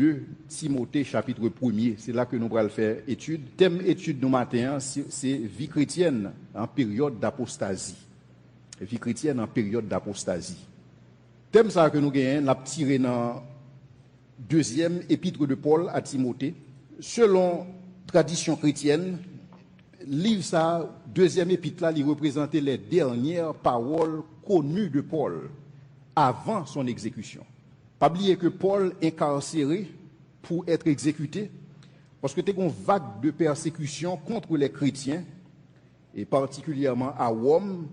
2 Timothée chapitre 1er. C'est là que nous allons faire étude. Thème étude du matin, c'est vie chrétienne en période d'apostasie. Vie chrétienne en période d'apostasie. Thème ça que nous gagnons, l'a tiré dans deuxième épître de Paul à Timothée. Selon tradition chrétienne, livre ça, deuxième épître là, il représentait les dernières paroles connues de Paul avant son exécution. Pas oublier que Paul incarcéré pour être exécuté, parce que tu as une vague de persécution contre les chrétiens, et particulièrement à Rome.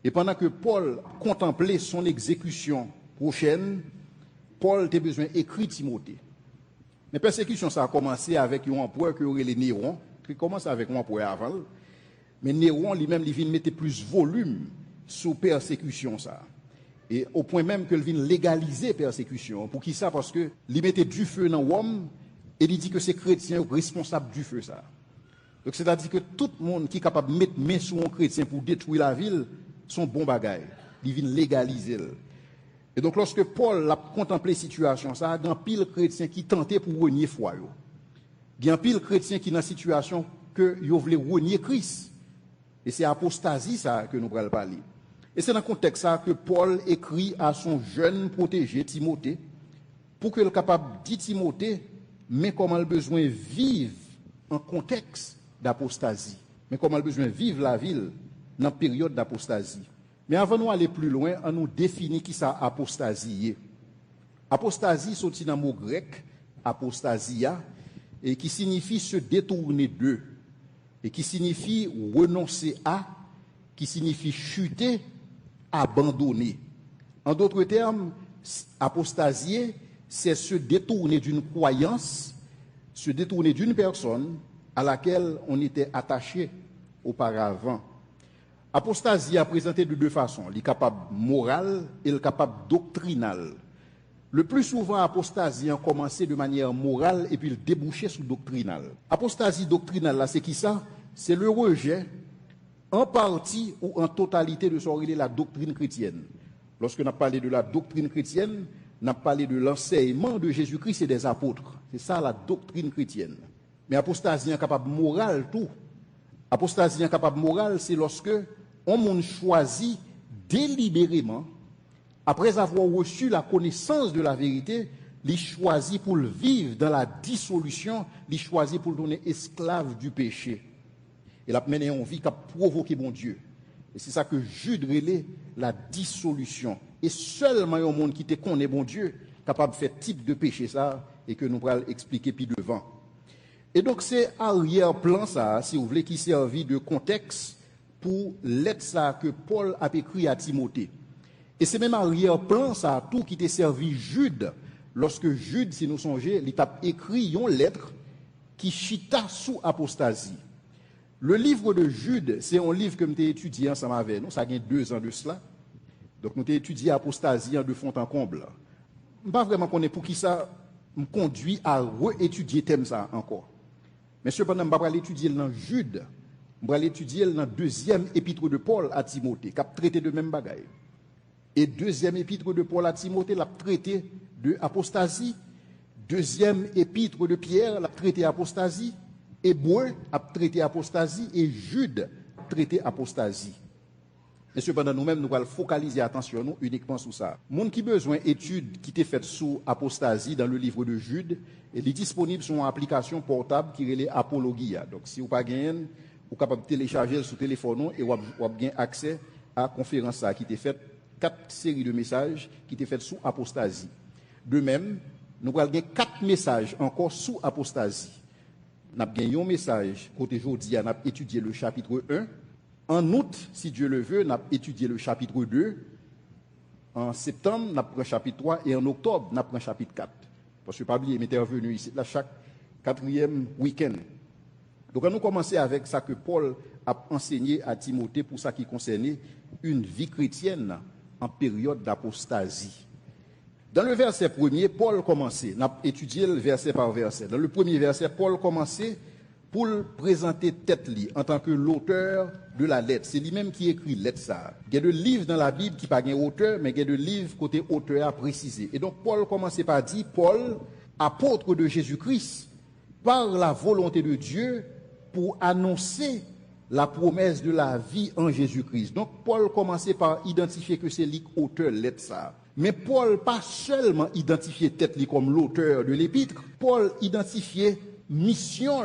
Et pendant que Paul contemplait son exécution prochaine, Paul a besoin d'écrire Timothée. Mais la persécution, ça a commencé avec un empereur qui aurait les Néron, qui commence avec un empereur avant. Mais Néron, lui-même, il vient mettre plus volume sur persécution, ça. Et au point même que vient légaliser persécution. Pour qui ça? Parce que il mettait du feu dans Rome et il dit que c'est chrétiens responsables du feu, ça. Donc c'est-à-dire que tout le monde qui est capable de mettre main sur un chrétien pour détruire la ville, sont bons bagailles. Il vient légaliser. Et donc lorsque Paul a contemplé la situation, ça, il y a un pile chrétien qui tentait pour renier foi. Il y a un pile chrétien qui est dans la situation que ils voulaient renier Christ. Et c'est apostasie ça que nous allons parler. Et c'est dans ce contexte ça que Paul écrit à son jeune protégé Timothée pour qu'il soit capable de dire Timothée, mais comment il a besoin de vivre en contexte d'apostasie, mais comment il a besoin de vivre la ville dans la période d'apostasie. Mais avant de aller plus loin, on nous définit qui ça apostasie. Apostasie, c'est dans le mot grec, apostasia, et qui signifie se détourner d'eux, et qui signifie renoncer à, qui signifie chuter, abandonner. En d'autres termes, apostasier, c'est se détourner d'une croyance, se détourner d'une personne à laquelle on était attaché auparavant. Apostasie a présenté de deux façons, le capable moral et le capable doctrinal. Le plus souvent, apostasie a commencé de manière morale et puis le débouché sur doctrinal. Apostasie doctrinale, là, c'est qui ça? C'est le rejet en partie ou en totalité de la doctrine chrétienne. Lorsque nous parlé de la doctrine chrétienne, nous avons parlé de l'enseignement de Jésus-Christ et des apôtres. C'est ça la doctrine chrétienne. Mais apostasie est capable morale tout. Apostasie est capable morale, c'est lorsque on monde choisit délibérément, après avoir reçu la connaissance de la vérité, il choisit pour le vivre dans la dissolution, il choisit pour le donner esclave du péché. Et la mener en vie qui a provoqué mon Dieu. Et c'est ça que Jude relève la dissolution. Et seulement un monde qui te connaît bon Dieu, capable de faire type de péché ça, et que nous allons expliquer puis devant. Et donc c'est arrière-plan ça, si vous voulez, qui servit de contexte pour lettre ça que Paul a écrit à Timothée. Et c'est même arrière-plan ça, tout qui t'a servi Jude, lorsque Jude, si nous songez, il a écrit une lettre qui chita sous apostasie. Le livre de Jude, c'est un livre que nous avons étudié ensemble avec nous, ça a 2 ans de cela. Donc nous avons étudié apostasie de fond en comble. Je ne sais pas vraiment connaître pour qui ça me conduit à réétudier thème ça encore. Mais cependant, je ne vais pas l'étudier dans Jude, je vais l'étudier dans deuxième épître de Paul à Timothée, qui a traité de même bagaille. Et deuxième épître de Paul à Timothée l'a traité de apostasie. Deuxième épître de Pierre l'a traité apostasie. Hébreu a traité apostasie et Jude a traité apostasie. Et cependant, nous-mêmes, nous allons focaliser attention nous uniquement sur ça. Monde qui besoin d'études qui étaient faites sous apostasie dans le livre de Jude, il est disponible sur une application portable qui est Apologia. Donc, si vous n'avez pas gagné, vous êtes capable de télécharger sur téléphone et vous avez accès à la conférence qui était faite, 4 séries de messages qui étaient faits sous apostasie. De même, nous allons gagner 4 messages encore sous apostasie. Nous avons gagné un message, côté aujourd'hui, nous avons étudié le chapitre 1. En août, si Dieu le veut, nous avons étudié le chapitre 2. En septembre, nous avons pris le chapitre 3. Et en octobre, nous avons pris le chapitre 4. Parce que Pabli est intervenu ici, là, chaque 4e week-end. Donc, nous commençons avec ça que Paul a enseigné à Timothée pour ça qui concernait une vie chrétienne en période d'apostasie. Dans le verset premier, Paul commençait, on a étudié le verset par verset. Dans le premier verset, Paul commençait pour présenter tête-li en tant que l'auteur de la lettre. C'est lui-même qui écrit lettre ça. Il y a des livres dans la Bible qui pas un auteur, mais il y a des livres côté auteur à préciser. Et donc Paul commençait par dire, Paul, apôtre de Jésus-Christ par la volonté de Dieu pour annoncer la promesse de la vie en Jésus-Christ. Donc, Paul commençait par identifier que c'est lui l'auteur de l'être ça. Mais Paul pas seulement identifié tête lui comme l'auteur de l'épître, Paul identifiait mission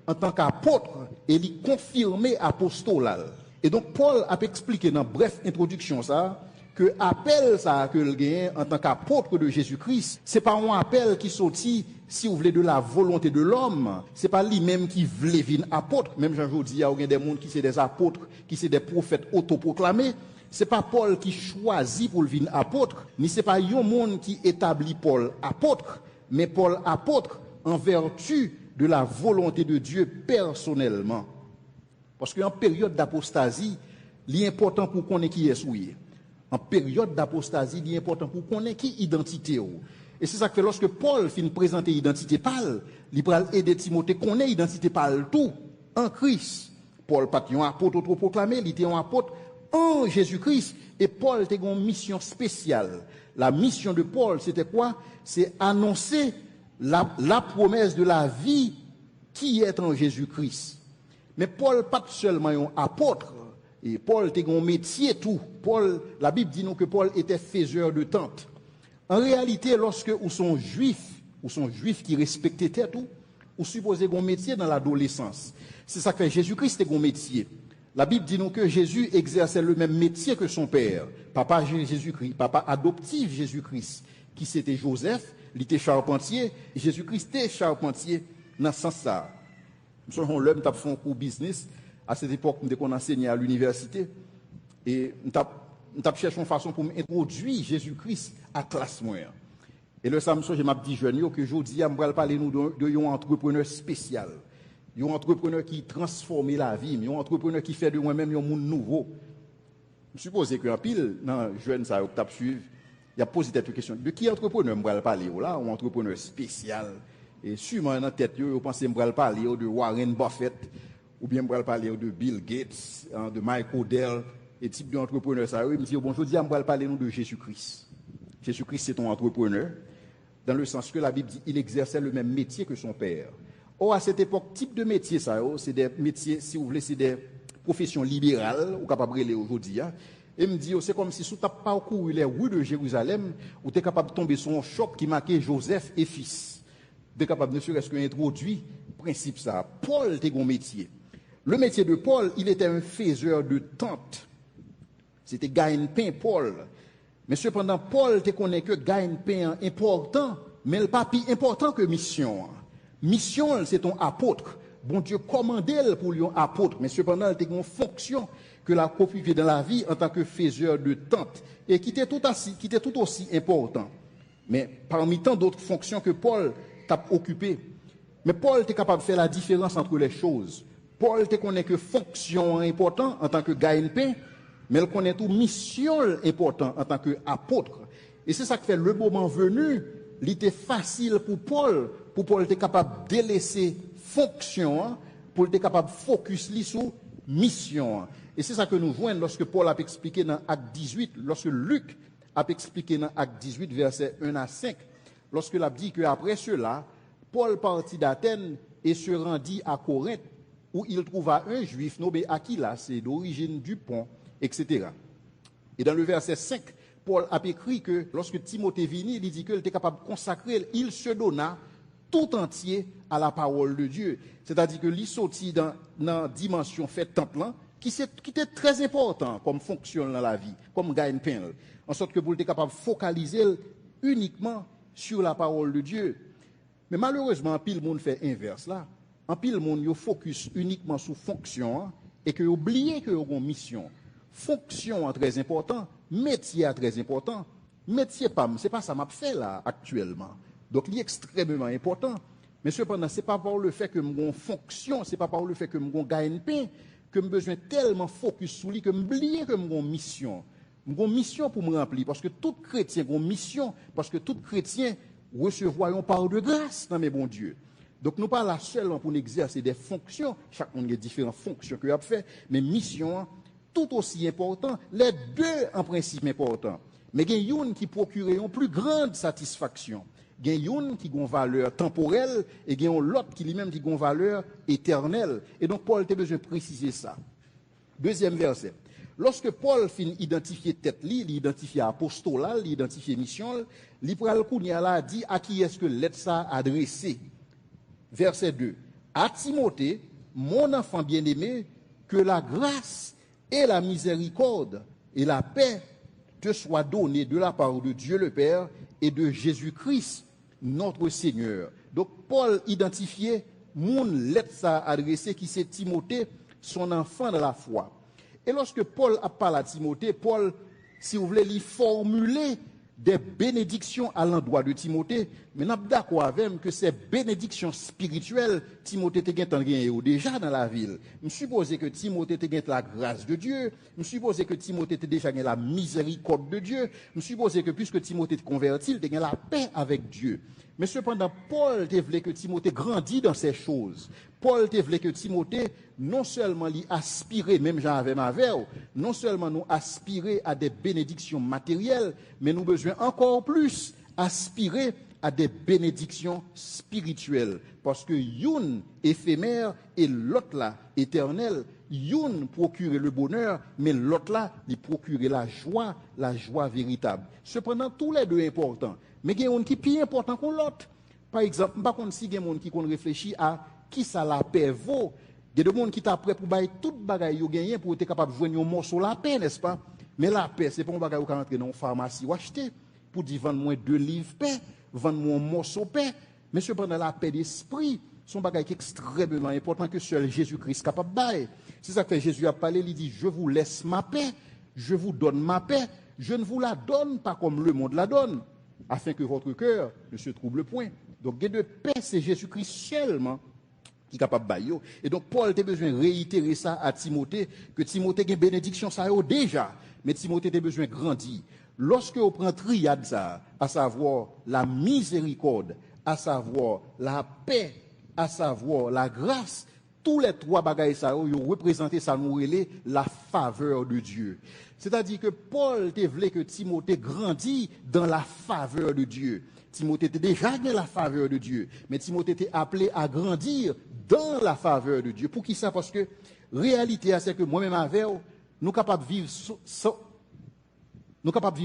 en tant qu'apôtre et lui confirmait apostolat. Et donc, Paul a expliqué dans bref introduction ça, que appel ça que le gagne en tant qu'apôtre de Jésus-Christ, c'est pas un appel qui sortit si vous voulez de la volonté de l'homme, c'est pas lui-même qui voulait venir apôtre. Même Jean-Jodi, il y a des gens qui sont des apôtres, qui sont des prophètes autoproclamés. C'est pas Paul qui choisit pour venir apôtre, ni c'est pas un monde qui établit Paul apôtre, mais Paul apôtre en vertu de la volonté de Dieu personnellement. Parce qu'en période d'apostasie, l'important pour qu'on ait qui est souillé. En période d'apostasie, il est important pour qu'on ait qui identité. Et c'est ça que lorsque Paul finit présenter l'identité pâle, il va aider Timothée qu'on ait identité pâle tout en Christ. Paul pas un apôtre autoproclamé, il était un apôtre en Jésus-Christ. Et Paul était une mission spéciale. La mission de Paul, c'était quoi? C'est annoncer la promesse de la vie qui est en Jésus-Christ. Mais Paul pas seulement un apôtre. Et Paul était un métier tout. Paul, la Bible dit nous que Paul était faiseur de tentes. En réalité, lorsque vous sont juifs qui respectaient tout, vous supposez un métier dans l'adolescence. C'est ça que fait Jésus-Christ était un métier. La Bible dit nous que Jésus exerçait le même métier que son père, papa Jésus-Christ, papa adoptif Jésus-Christ, qui c'était Joseph, il était charpentier, et Jésus-Christ était charpentier dans ce sens-là. Nous sommes l'homme qui a fait un cours business. À cette époque, on enseignait à l'université et on cherché une façon pour introduire Jésus-Christ à la classe moyenne. Et le samedi, je m'ai dit jeune que je dis, je vais parler de un entrepreneur spécial, un entrepreneur qui transforme la vie, un entrepreneur qui fait de moi-même un monde nouveau. Je suppose qu'en pile, dans les jeunes, ça a suivi, il a posé cette question. De qui entrepreneur je vais parler là, un entrepreneur spécial. Et sûrement dans la tête, je pense que je vais parler de Warren Buffett, ou bien je vais parler de Bill Gates, de Michael Dell, et type d'entrepreneur. Ça, il me dit, bon, je dis, je vais parler de Jésus-Christ. Jésus-Christ, c'est ton entrepreneur, dans le sens que la Bible dit, il exerçait le même métier que son père. Or, à cette époque, type de métier, ça, c'est des métiers, si vous voulez, c'est des professions libérales, ou capable de aujourd'hui. Et me dit, c'est comme si, si tu n'as pas parcouru les rues de Jérusalem, ou tu es capable de tomber sur un choc qui marquait Joseph et fils. Tu es capable, ne serait-ce qu'introduire le principe ça. Paul était un métier. Le métier de Paul, il était un faiseur de tentes. C'était gagne-pain, Paul. Mais cependant, Paul te connaît que gagne-pain important, mais le pas plus important que mission. Mission, c'est ton apôtre. Bon Dieu commandait pour lui un apôtre, mais cependant, il a une fonction que la occupé dans la vie en tant que faiseur de tentes, et qui était tout aussi important. Mais parmi tant d'autres fonctions que Paul t'a occupé, mais Paul était capable de faire la différence entre les choses. Paul te connaît que fonction importante en tant que gagne-pain, mais il connaît tout mission important en tant qu'apôtre. Et c'est ça qui fait le moment venu, il était facile pour Paul était capable de délaisser fonction, pour être capable de focus sur mission. Et c'est ça que nous voyons lorsque Paul a expliqué dans Acte 18, lorsque Luc a expliqué dans Acte 18, versets 1 à 5, lorsque il a dit qu'après cela, Paul partit d'Athènes et se rendit à Corinthe, où il trouva un juif nommé Aquilas, d'origine du Pont, etc. Et dans le verset 5, Paul a écrit que lorsque Timothée vint, il dit qu'il était capable de consacrer, il se donna tout entier à la parole de Dieu. C'est-à-dire que il sortit dans la dimension faite temple, qui était très important comme fonction dans la vie, comme gagne-pain. En sorte que vous êtes capable de focaliser uniquement sur la parole de Dieu. Mais malheureusement, en pile monde fait inverse là. En pile monde yo focus uniquement sur fonction et que oubliez que une mission. Fonction est très important, métier est très important. Métier pas, c'est pas ça m'a fait là actuellement. Donc il est extrêmement important. Mais cependant, c'est pas par le fait que mon fonction, c'est pas par le fait que mon gagne-pain que j'ai besoin tellement focus sur lui que m'oublier que mon mission. Mon mission pour me remplir parce que tout chrétien a une mission parce que tout chrétien recevoir une part de grâce dans mes bons dieux. Donc nous pas là seulement pour exercer des fonctions, chaque monde a différentes fonctions que a fait, mais mission tout aussi important, les deux en principe importants. Mais il y a une qui procure une plus grande satisfaction. Il y a une qui a une valeur temporelle et il y a l'autre qui lui-même qui a une valeur éternelle. Et donc Paul a besoin de préciser ça. Deuxième verset. Lorsque Paul finit identifier tête li, il identifie apostolat, il identifie mission, il pral kounya la dit à qui est-ce que lettre ça adressé. Verset 2. À Timothée, mon enfant bien-aimé, que la grâce et la miséricorde et la paix te soient données de la part de Dieu le Père et de Jésus-Christ, notre Seigneur. Donc Paul identifiait mon lettre ça adressé qui c'est Timothée, son enfant de la foi. Et lorsque Paul a parlé à Timothée, Paul, si vous voulez, lui formuler des bénédictions à l'endroit de Timothée, mais nous sommes d'accord avec que ces bénédictions spirituelles, Timothée était déjà dans la ville. Je suppose que Timothée était la grâce de Dieu. Je suppose que Timothée était déjà la miséricorde de Dieu. Je suppose que puisque Timothée est converti, il était la paix avec Dieu. Mais cependant, Paul voulait que Timothée grandisse dans ces choses. Paul voulait que Timothée non seulement lui aspirer, même j'en avais ma verre, non seulement nous aspirer à des bénédictions matérielles, mais nous besoin encore plus aspirer à des bénédictions spirituelles. Parce que une éphémère et l'autre là éternelle, une procurer le bonheur, mais l'autre là, il procurer la joie véritable. Cependant, tous les deux importants. Mais il y a un qui est plus important que l'autre. Par exemple, par contre, si il y a un qui réfléchit à qui ça la paix vaut, il y a des gens qui sont prêts pour bailler toute bagaille yo gagné pour être capable de joindre un morceau la paix, n'est-ce pas? Mais la paix, c'est pas un bagaille où on entrer dans une pharmacie ou acheter pour dire vendre-moi 2 livres paix, vendre-moi un morceau paix. Mais cependant, la paix d'esprit, c'est un bagaille qui est extrêmement important que seul Jésus-Christ est capable de bailler. C'est ça que Jésus a parlé, il dit, je vous laisse ma paix, je vous donne ma paix, je ne vous la donne pas comme le monde la donne, afin que votre cœur ne se trouble point. Donc, de paix, c'est Jésus-Christ seulement qui est capable de bailler. Et donc, Paul a besoin de réitérer ça à Timothée, que Timothée a une bénédiction, ça y déjà, mais Timothée a besoin de grandir. Lorsque on prend triade ça, à savoir la miséricorde, à savoir la paix, à savoir la grâce, tous les trois bagailles ça, ils ont représenté ça, nous relève la faveur de Dieu. C'est-à-dire que Paul voulait que Timothée grandisse dans la faveur de Dieu. Timothée était déjà dans la faveur de Dieu, mais Timothée était appelé à grandir dans la faveur de Dieu. Pour qui ça? Parce que réalité, c'est que moi-même avec nous sommes capables de vivre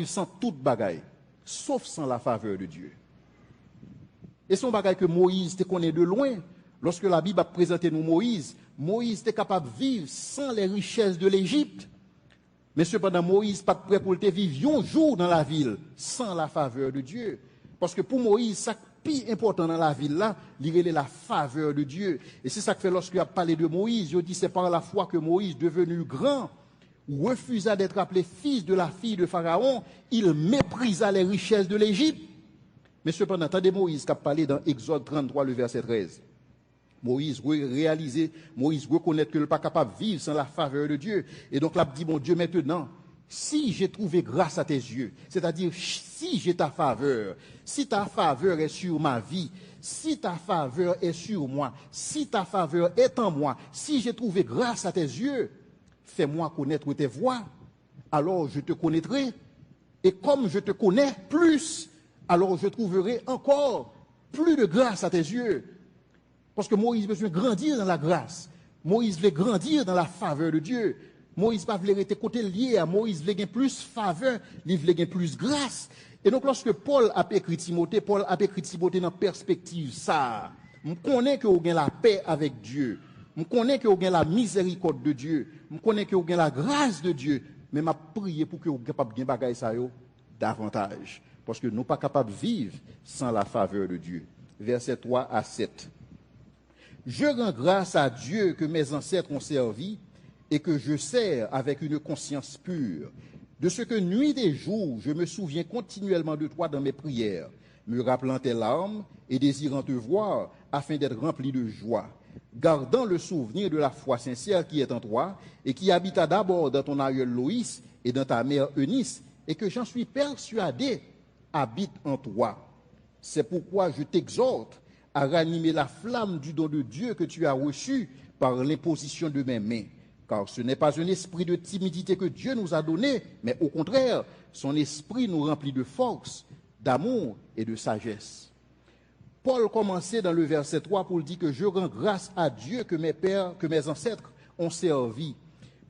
sans toute bagaille, sauf sans la faveur de Dieu. Et son bagaille que Moïse te connaît de loin. Lorsque la Bible a présenté nous Moïse, Moïse était capable de vivre sans les richesses de l'Égypte. Mais cependant, Moïse n'est pas prêt pour te vivre un jour dans la ville sans la faveur de Dieu. Parce que pour Moïse, ça qui est important dans la ville là, il est la faveur de Dieu. Et c'est ça que fait lorsqu'il a parlé de Moïse, il dit c'est par la foi que Moïse, devenu grand, refusa d'être appelé fils de la fille de Pharaon, il méprisa les richesses de l'Égypte. Mais cependant, attendez Moïse qui a parlé dans Exode 33, le verset 13. Moïse reconnaît qu'il n'est pas capable de vivre sans la faveur de Dieu. Et donc là, il dit, bon Dieu, maintenant, si j'ai trouvé grâce à tes yeux, c'est-à-dire si j'ai ta faveur, si ta faveur est sur ma vie, si ta faveur est sur moi, si ta faveur est en moi, si j'ai trouvé grâce à tes yeux, fais-moi connaître tes voies, alors je te connaîtrai. Et comme je te connais plus, alors je trouverai encore plus de grâce à tes yeux. Parce que Moïse veut grandir dans la grâce. Moïse veut grandir dans la faveur de Dieu. Moïse ne veut pas être côté lié à Moïse, veut gagner plus faveur, il veut gagner plus grâce. Et donc lorsque Paul a écrit Timothée dans la perspective ça. Je connais que vous avez la paix avec Dieu. Je connais que vous avez la miséricorde de Dieu. Je connais que vous avez la grâce de Dieu. Mais je prie pour que vous soyez capable de gagner ça davantage. Parce que nous ne sommes pas capables de vivre sans la faveur de Dieu. Versets 3 à 7. Je rends grâce à Dieu que mes ancêtres ont servi et que je sers avec une conscience pure. De ce que nuit et jour, je me souviens continuellement de toi dans mes prières, me rappelant tes larmes et désirant te voir afin d'être rempli de joie, gardant le souvenir de la foi sincère qui est en toi et qui habita d'abord dans ton aïeul Loïs et dans ta mère Eunice et que j'en suis persuadé habite en toi. C'est pourquoi je t'exhorte à ranimer la flamme du don de Dieu que tu as reçu par l'imposition de mes mains. Car ce n'est pas un esprit de timidité que Dieu nous a donné, mais au contraire, son esprit nous remplit de force, d'amour et de sagesse. Paul commençait dans le verset 3 pour dire que je rends grâce à Dieu que mes pères, que mes ancêtres ont servi.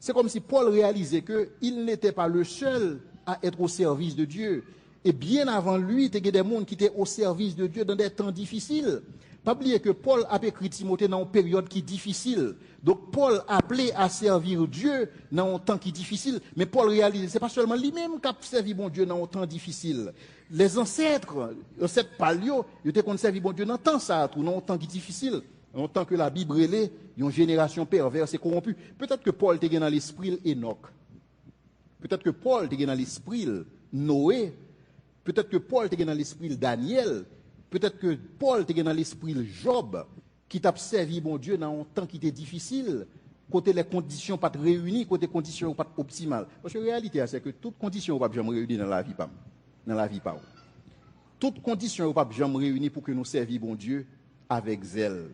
C'est comme si Paul réalisait qu'il n'était pas le seul à être au service de Dieu. Et bien avant lui, il y a des gens qui étaient au service de Dieu dans des temps difficiles. Pas oublier que Paul a écrit Timothée dans une période qui est difficile. Donc Paul appelé à servir Dieu dans un temps qui est difficile. Mais Paul réalise, c'est pas seulement lui-même qui a servi bon Dieu dans un temps difficile. Les ancêtres palio, ils étaient servi bon Dieu dans un temps ça, dans un temps qui est difficile. En tant que la Bible est une génération perverse et corrompue. Peut-être que Paul était dans l'esprit Enoch. Peut-être que Paul était dans l'esprit Noé. Peut-être que Paul était dans l'esprit Daniel. Peut-être que Paul était dans l'esprit Job, qui t'a servi bon Dieu dans un temps qui était difficile, côté les conditions pas réunies, côté les conditions pas optimales. Parce que la réalité, c'est que toutes conditions ne sont pas jamais réunies dans la vie. Dans la vie, pas. Toutes conditions ne sont pas jamais réunies pour que nous servions bon Dieu avec zèle.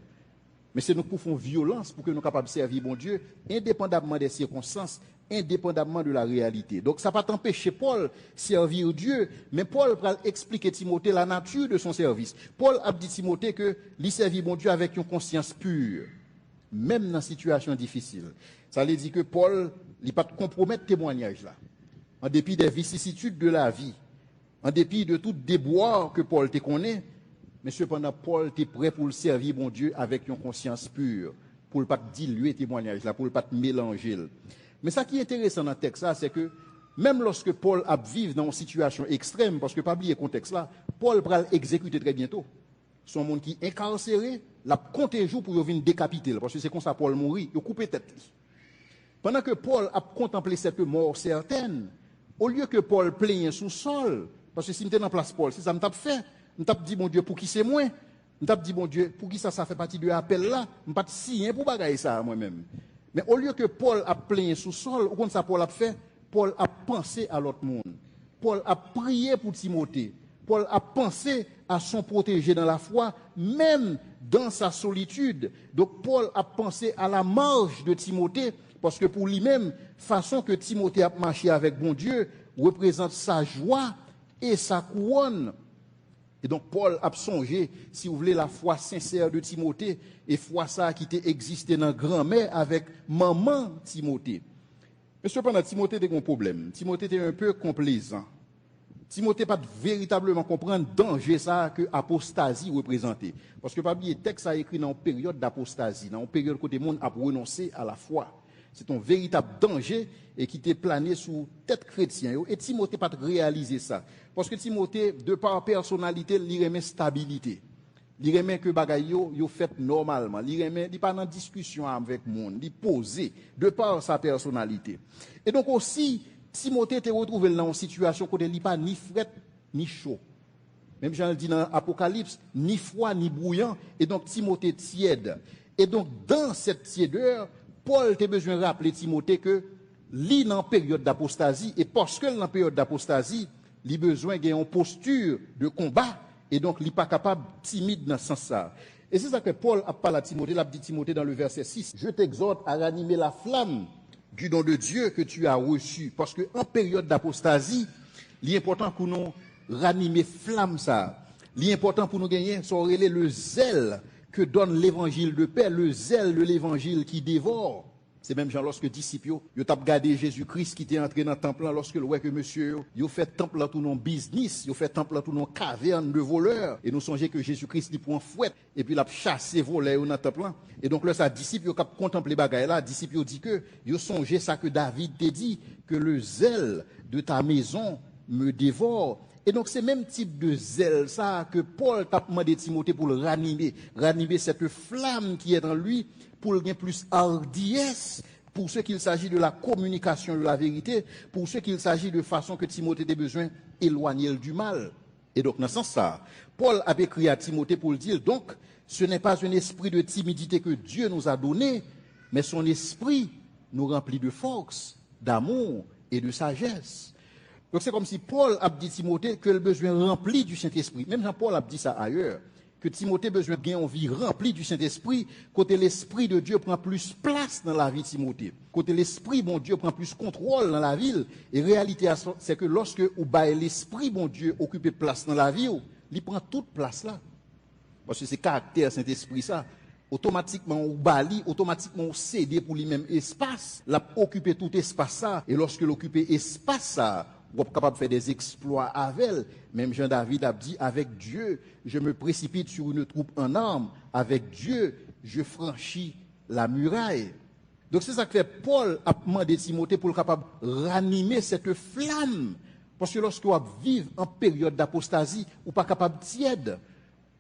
Mais c'est nous qui faisons violence pour que nous soyons capables de servir bon Dieu, indépendamment des circonstances, indépendamment de la réalité. Donc ça ne va pas empêcher Paul de servir Dieu, mais Paul va expliquer à Timothée la nature de son service. Paul a dit à Timothée que il servit bon Dieu avec une conscience pure, même dans une situation difficile. Ça veut dire que Paul ne pas compromettre le témoignage là, en dépit des vicissitudes de la vie, en dépit de tout déboire que Paul te connaît. Mais cependant, Paul était prêt pour le servir, bon Dieu, avec une conscience pure, pour ne pas diluer le témoignage, là, pour ne pas mélanger. Mais ça qui est intéressant dans le texte, c'est que même lorsque Paul a vécu dans une situation extrême, parce que pas oublier le contexte là, Paul va l'exécuter très bientôt. Son monde qui est incarcéré, l'a compté jour pour venir décapiter, parce que c'est comme ça Paul mourit, il a coupé tête. Pendant que Paul a contemplé cette mort certaine, au lieu que Paul plaigne sous sol, parce que si j'étais dans la place Paul, c'est ça me tape fait. Je me dit, bon Dieu, pour qui c'est moi? Je me dit, bon Dieu, pour qui ça fait partie de l'appel là? Je ne pas signer pour bagailler ça moi-même. Mais au lieu que Paul a plaigné sous sol, au contraire, ça Paul a fait, Paul a pensé à l'autre monde. Paul a prié pour Timothée. Paul a pensé à son protégé dans la foi, même dans sa solitude. Donc Paul a pensé à la marche de Timothée, parce que pour lui-même, façon que Timothée a marché avec bon Dieu, représente sa joie et sa couronne. Et donc Paul a songé, si vous voulez, la foi sincère de Timothée et foi ça qui était existé dans grand-mère avec maman Timothée. Mais cependant, Timothée était un problème. Timothée était un peu complaisant. Timothée pas véritablement comprendre le danger ça que apostasie représentait. Parce que pas oublier, le texte a écrit dans une période d'apostasie, dans une période où le monde a renoncé à la foi. C'est un véritable danger et qui était plané sous tête chrétien. Et Timothée n'a pas réalisé ça. Parce que Timothée, de par personnalité, il remet stabilité. Il remet que bagay yo fait normalement. Il remet, il pas dans discussion avec le monde. Il posé de par sa personnalité. Et donc aussi, Timothée était retrouvé dans une situation où il n'est pas ni fret ni chaud. Même Jean le dit dans l'Apocalypse, ni froid ni bouillant. Et donc Timothée tiède. Et donc dans cette tiédeur, Paul a besoin de rappeler Timothée que lui dans période d'apostasie, et parce que dans période d'apostasie, il a besoin d'une posture de combat, et donc il n'est pas capable, timide dans ce sens-là. Et c'est ça que Paul a parlé à Timothée, il a dit Timothée dans le verset 6, je t'exhorte à ranimer la flamme du don de Dieu que tu as reçu, parce qu'en période d'apostasie, il est important pour nous ranimer flamme ça. Il est important pour nous gagner, c'est le zèle que donne l'évangile de paix, le zèle de l'évangile qui dévore. C'est même genre lorsque disciples, ils ont regardé Jésus-Christ qui était entré dans le temple, lorsque le ouais que monsieur, ils fait temple là tout non business, ils fait temple là tout non caverne de voleurs. Et nous songeons que Jésus-Christ il prend un fouet et puis il a chassé voleurs dans le temple. Et donc là, sa disciple, ils ont contemplé bagaille là, disciples ont dit que, ils ont songé ça que David t'a dit, que le zèle de ta maison me dévore. Et donc, c'est le même type de zèle, ça, que Paul t'a demandé à Timothée pour le ranimer. Ranimer cette flamme qui est dans lui, pour le gagner plus hardiesse, pour ce qu'il s'agit de la communication de la vérité, pour ce qu'il s'agit de façon que Timothée ait besoin d'éloigner du mal. Et donc, dans ce sens-là, Paul a écrit à Timothée pour le dire, donc, ce n'est pas un esprit de timidité que Dieu nous a donné, mais son esprit nous remplit de force, d'amour et de sagesse. Donc c'est comme si Paul a dit à Timothée que le besoin rempli du Saint-Esprit. Même Jean-Paul a dit ça ailleurs, que Timothée a besoin de gagner une vie remplie du Saint-Esprit, côté l'Esprit de Dieu prend plus place dans la vie de Timothée. Côté l'Esprit, bon Dieu, prend plus contrôle dans la ville. Et réalité, c'est que lorsque l'Esprit, bon Dieu, occupe place dans la vie, il prend toute place là. parce que c'est caractère Saint-Esprit ça. Automatiquement on bali, automatiquement on cède pour lui-même espace, l'a occuper tout espace ça, et lorsque l'occuper espace ça, on est capable de faire des exploits avec elle. Même Jean-David a dit, avec Dieu, je me précipite sur une troupe en armes, avec Dieu, je franchis la muraille. Donc c'est ça que fait Paul a demandé Timothée pour le capable ranimer cette flamme. Parce que lorsque vous vivez en période d'apostasie, vous pas capable tiède.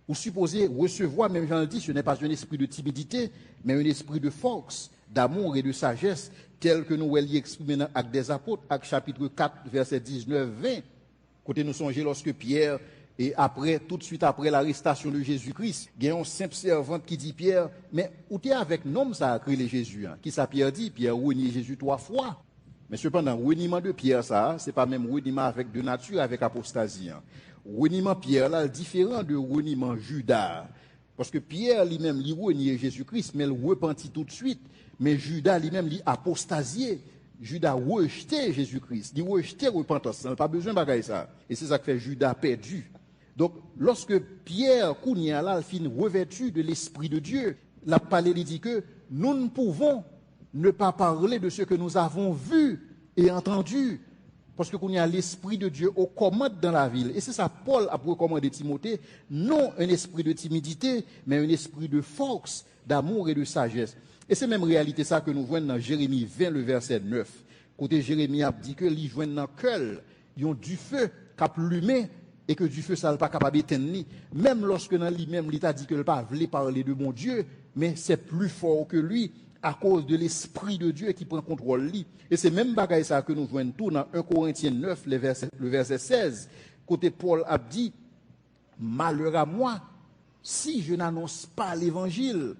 Vous supposez recevoir, même Jean le dit, ce n'est pas un esprit de timidité, mais un esprit de force, d'amour et de sagesse, tel que nous l'y exprimé dans Actes des Apôtres, Actes chapitre 4, verset 19-20. Côté nous songez lorsque Pierre, et après, tout de suite après l'arrestation de Jésus-Christ, il y a un simple servante qui dit Pierre, mais où t'es avec nom ça a créé Jésus, hein? Qui ça Pierre dit? Pierre renie Jésus 3 fois. Mais cependant, reniement de Pierre, ça, c'est pas même reniement avec de nature, avec apostasie. Hein. Reniement Pierre, là, différent de reniement Judas. Parce que Pierre, lui-même, il renie Jésus-Christ, mais il repentit tout de suite. Mais Judas, lui-même, il apostasié. Judas rejeté Jésus-Christ. Il rejeté repentance. Il n'a pas besoin de bagaille ça. Et c'est ça que fait Judas perdu. Donc, lorsque Pierre, Kounia, là, fin revêtu de l'Esprit de Dieu, la parlé, il dit que nous ne pouvons ne pas parler de ce que nous avons vu et entendu. Parce que qu'on y a l'Esprit de Dieu aux commandes dans la ville. Et c'est ça, Paul a recommandé Timothée, non un esprit de timidité, mais un esprit de force, d'amour et de sagesse. Et c'est même réalité ça que nous voyons dans Jérémie 20, le verset 9. Côté Jérémie a dit que les joignent dans le cœur, ils ont du feu cap allumé et que du feu ça n'est pas capable d'éteindre. Même lorsque dans lui-même, il a dit que le pas voulait parler de mon Dieu, mais c'est plus fort que lui. À cause de l'Esprit de Dieu qui prend contrôle lui. Et c'est même bagaille ça que nous voyons tout dans 1 Corinthiens 9, le verset 16. Côté Paul a dit, malheur à moi si je n'annonce pas l'évangile.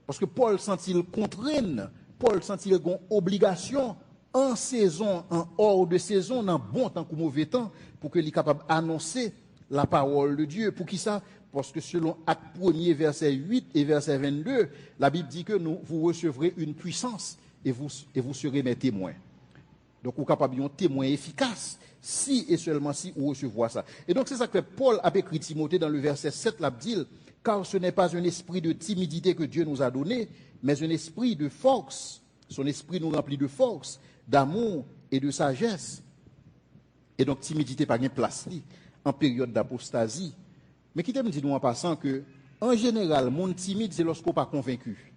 Parce que Paul sent-il contraint, Paul sent-il une obligation en saison, en hors de saison, dans bon temps ou mauvais temps, pour qu'il soit capable d'annoncer la parole de Dieu. Pour qui ça? Parce que selon Acte 1er, verset 8 et verset 22, la Bible dit que vous recevrez une puissance et vous serez mes témoins. Donc, vous êtes capable d'un témoin efficace si et seulement si vous recevez ça. Et donc, c'est ça que Paul a écrit Timothée dans le verset 7, la dit, car ce n'est pas un esprit de timidité que Dieu nous a donné, mais un esprit de force. Son esprit nous remplit de force, d'amour et de sagesse. Et donc, timidité pas de place en période d'apostasie. Mais qui t'aime dire nous en passant que, en général, le monde timide, c'est lorsqu'on n'est pas convaincu.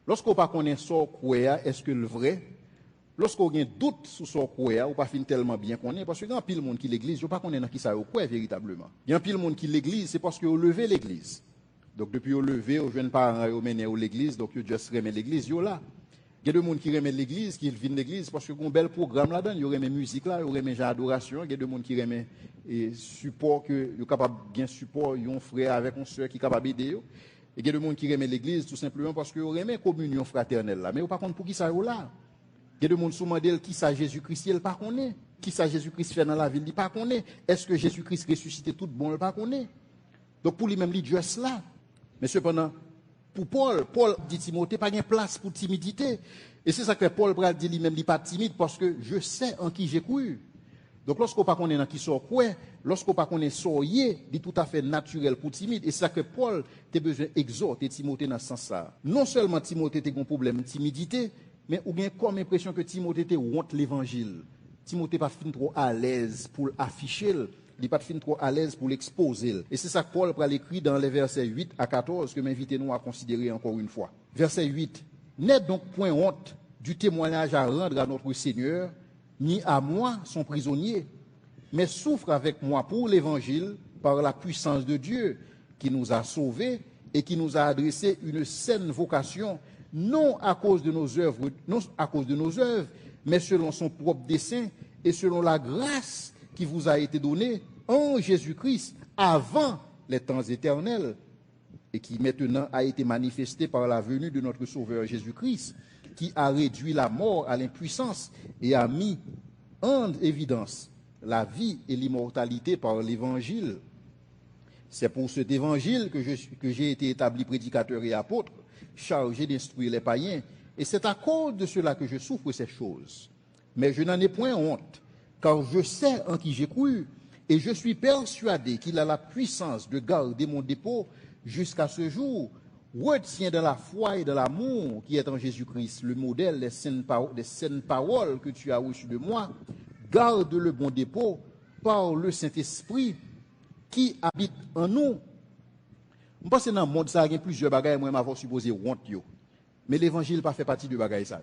Lorsqu'on pas connaît son croyant, est-ce que le vrai? Lorsqu'on a un doute sur son croyant, ou pas fin tellement bien connaît, parce que il y a un pile monde qui l'église, je ne sais pas connaître dans qui ça croit véritablement. Il y a un pile monde qui l'église, c'est parce qu'on levé l'église. Donc depuis qu'on levé, aux jeunes parents, on mène l'église, donc ils juste remettent l'église, yo là. Il y a des gens qui remettent l'église, qui viennent l'église, parce qu'il y a un bel programme là-dedans, il y aurait mes musiques là, il y aurait mes adorations, il y a des gens qui remettent support, que sont capables de bien support, ils ont un frère avec une soeur qui est capable d'aider. Et il y a des gens qui remettent l'église tout simplement parce qu'ils remettent communion fraternelle là. Mais par contre, pour qui ça là? Il y a des gens qui se demandent qui ça Jésus-Christ, il pas connaît. Qui ça Jésus-Christ fait dans la ville, il pas connaît. Est-ce que Jésus-Christ ressuscité tout bon, il pas connaît. Donc pour lui-même, il dit cela. Mais cependant, pour Paul dit Timothée, pas de place pour timidité. Et c'est ça que Paul dit lui-même, il n'est pas timide parce que je sais en qui j'ai cru. Donc lorsqu'on ne connaît pas qui sort quoi, lorsqu'on ne connaît pas soyez, il est tout à fait naturel pour timide. Et c'est ça que Paul a besoin d'exhorter Timothée dans ce sens-là. Non seulement Timothée a un problème de timidité, mais ou bien comme impression que Timothée honte l'évangile. Timothée pas fin trop à l'aise pour afficher, il n'est pas fin trop à l'aise pour l'exposer. Et c'est ça que Paul a écrit dans les versets 8 à 14 que m'invitez-nous à considérer encore une fois. Verset 8. N'êtes donc point honte du témoignage à rendre à notre Seigneur, ni à moi, son prisonnier, mais souffre avec moi pour l'évangile par la puissance de Dieu qui nous a sauvés et qui nous a adressé une saine vocation, non à cause de nos œuvres, mais selon son propre dessein et selon la grâce qui vous a été donnée en Jésus-Christ avant les temps éternels et qui maintenant a été manifestée par la venue de notre Sauveur Jésus-Christ, qui a réduit la mort à l'impuissance et a mis en évidence la vie et l'immortalité par l'évangile. C'est pour cet évangile que j'ai été établi prédicateur et apôtre, chargé d'instruire les païens, et c'est à cause de cela que je souffre ces choses. Mais je n'en ai point honte, car je sais en qui j'ai cru, et je suis persuadé qu'il a la puissance de garder mon dépôt jusqu'à ce jour, retiens dans la foi et dans l'amour qui est en Jésus-Christ le modèle des saines paroles que tu as reçues de moi, garde le bon dépôt par le Saint-Esprit qui habite en nous. Je pense que dans le monde, ça, il y a plusieurs bagages, moi, je supposé honte. Mais l'évangile pas fait partie de bagages.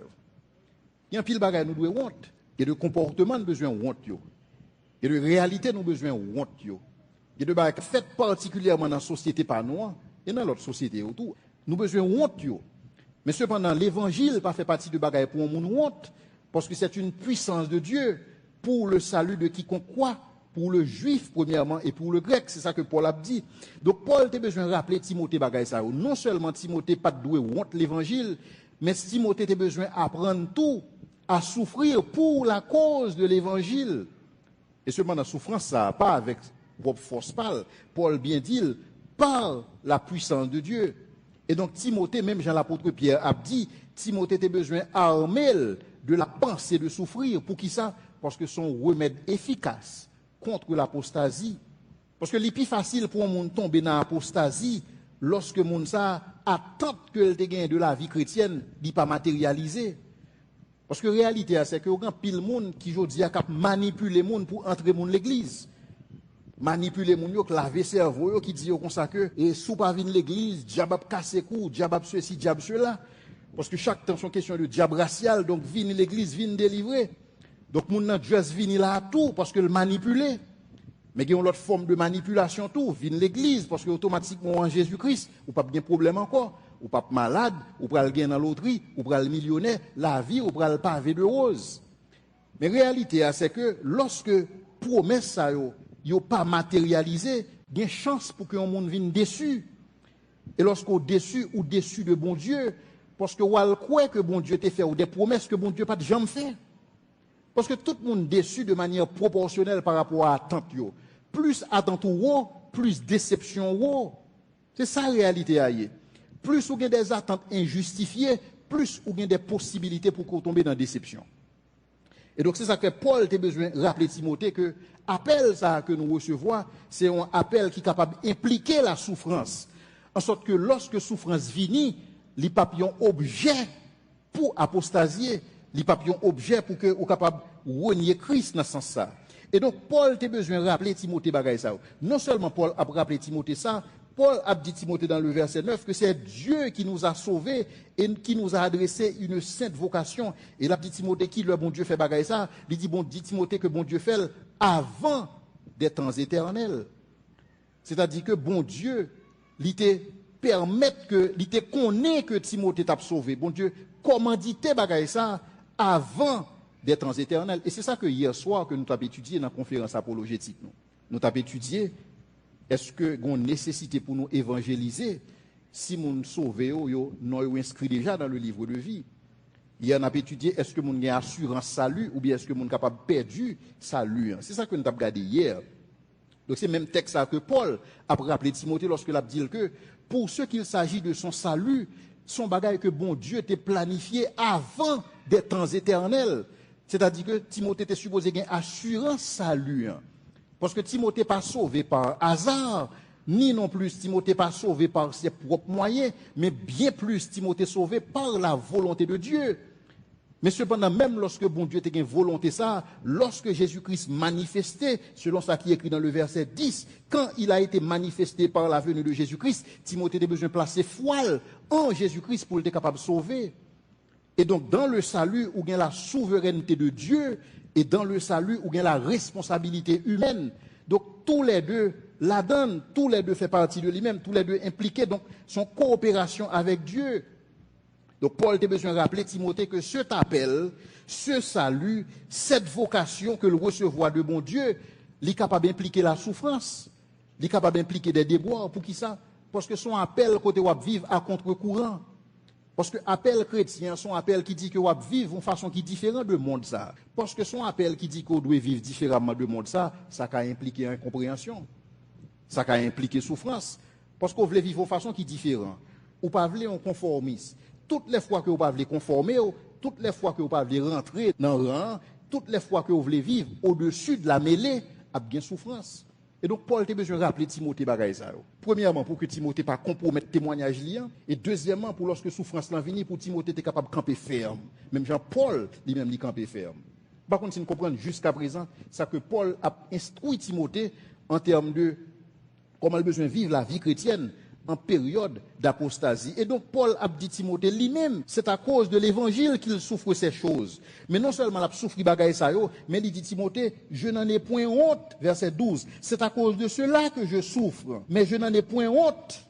Il y a un pile bagages, nous devons honte. Il y a de comportement, nous besoin honte. Il y a de réalité, nous besoin honte. Il y a de bagages fait particulièrement dans la société par nous et dans l'autre société autour. Nous besoin honte. Mais cependant, l'évangile pas fait partie de bagages pour nous honte, parce que c'est une puissance de Dieu pour le salut de quiconque croit. Pour le juif, premièrement, et pour le grec. C'est ça que Paul a dit. Donc, Paul a besoin de rappeler Timothée bagaille ça. Non seulement Timothée pas doué honte l'évangile, mais Timothée a besoin d'apprendre tout, à souffrir pour la cause de l'évangile. Et seulement dans la souffrance, ça, pas avec propre force pâle. Paul bien dit, par la puissance de Dieu. Et donc, Timothée, même Jean l'apôtre Pierre a dit, Timothée a besoin d'armer de la pensée de souffrir. Pour qui ça? Parce que son remède efficace contre l'apostasie. Parce que c'est plus facile pour un monde tomber dans l'apostasie lorsque monde ça attend que le gain de la vie chrétienne n'est pas matérialisé. Parce que la réalité, c'est que y a pile monde qui aujourd'hui a manipuler les monde pour entrer dans l'église. Manipuler les gens, laver le cerveau, qui dit comme ça que, et sous pas venir l'église, diable casse cou, diable ceci, diable cela. Parce que chaque temps, c'est une question de diable racial, donc venir l'église, venir délivrer. Donc, moun nan juste vini là tout parce que le manipulé. Mais il y a une autre forme de manipulation tout, vini l'église parce que automatiquement en Jésus-Christ, ou pas de problème encore, ou pas malade, ou pas le gain dans loterie, ou pas le millionnaire, la vie, ou pas le pavé de rose. Mais réalité c'est que lorsque promesse ça yo pas matérialisé, il y a une chance pour que un monde vienne déçu. Et lorsqu'on déçu ou déçu de bon Dieu, parce que ou al croit que bon Dieu t'a fait ou des promesses que bon Dieu pas de jamais fait. Parce que tout le monde est déçu de manière proportionnelle par rapport à attente. Plus attente ou plus déception. C'est ça la réalité. Plus vous avez des attentes injustifiées, plus vous avez des possibilités pour qu'on tombe dans la déception. Et donc c'est ça que Paul a besoin de rappeler Timothée que l'appel que nous recevons, c'est un appel qui est capable d'impliquer la souffrance. En sorte que lorsque souffrance vient, les papillons objets pour apostasier, les papillons objets pour que vous capable de renier Christ dans ce sens-là. Et donc, Paul a besoin de rappeler Timothée bagaille ça. Non seulement Paul a rappelé Timothée ça, Paul a dit Timothée dans le verset 9 que c'est Dieu qui nous a sauvés et qui nous a adressé une sainte vocation. Et là, dit Timothée qui le bon Dieu fait bagaille ça, il dit Timothée que bon Dieu fait avant des temps éternels. C'est-à-dire que bon Dieu, il te permet que, il te connaît que Timothée t'a sauvé. Bon Dieu, comment dit-il bagaille ça avant des temps éternels. Et c'est ça que hier soir que nous avons étudié dans la conférence apologétique. Nous avons étudié, est-ce que nous avons nécessité pour nous évangéliser si nous nous sauvons, nous sommes inscrits déjà dans le livre de vie. Hier, nous avons étudié, est-ce que nous avons assurance salut ou bien est-ce que nous sommes capables de perdre salut. C'est ça que nous avons regardé hier. Donc c'est le même texte que Paul a rappelé Timothée lorsqu'il a dit que pour ce qu'il s'agit de son salut, son bagage que bon Dieu t'a planifié avant des temps éternels. C'est-à-dire que Timothée était supposé gagner assurance salut. Parce que Timothée n'est pas sauvé par hasard, ni non plus Timothée n'est pas sauvé par ses propres moyens, mais bien plus Timothée est sauvé par la volonté de Dieu. Mais cependant, même lorsque bon Dieu a une volonté ça, lorsque Jésus-Christ manifesté, selon ça qui est écrit dans le verset 10, quand il a été manifesté par la venue de Jésus-Christ, Timothée a besoin de placer foi en Jésus-Christ pour être capable de sauver. Et donc, dans le salut, où il y a la souveraineté de Dieu, et dans le salut, où il y a la responsabilité humaine. Donc, tous les deux, la donne, tous les deux font partie de lui-même, tous les deux impliqués, donc, son coopération avec Dieu. Donc, Paul a besoin de rappeler Timothée que cet appel, ce salut, cette vocation que le recevoir de bon Dieu, il est capable d'impliquer la souffrance, il est capable d'impliquer des déboires. Pour qui ça? Parce que son appel, côté où vivre à contre-courant. Parce que appel chrétien, son appel qui dit que vous vivre de façon qui est différente de monde ça. Parce que son appel qui dit qu'on doit vivre différemment de monde ça a impliqué incompréhension. Ça a impliqué souffrance. Parce qu'on veut vivre de façon qui est différente. Ou pas voulez un conformiste. Toutes les fois que vous pas voulez conformer, toutes les fois que vous pas voulez rentrer dans le rang, toutes les fois que vous voulez vivre au-dessus de la mêlée, il y a bien souffrance. Et donc, Paul a besoin de rappeler Timothée bagaille ça. Premièrement, pour que Timothée pas compromettre témoignage liant. Et deuxièmement, pour lorsque souffrance l'en vient, pour Timothée être capable de camper ferme. Même Jean-Paul, lui-même, il camper ferme. Par contre, si nous comprenons jusqu'à présent, c'est que Paul a instruit Timothée en termes de comment il a besoin de vivre la vie chrétienne en période d'apostasie. Et donc, Paul a dit Timothée lui-même, c'est à cause de l'évangile qu'il souffre ces choses. Mais non seulement il a souffert bagaille ça, mais il dit Timothée, je n'en ai point honte, verset 12. C'est à cause de cela que je souffre, mais je n'en ai point honte.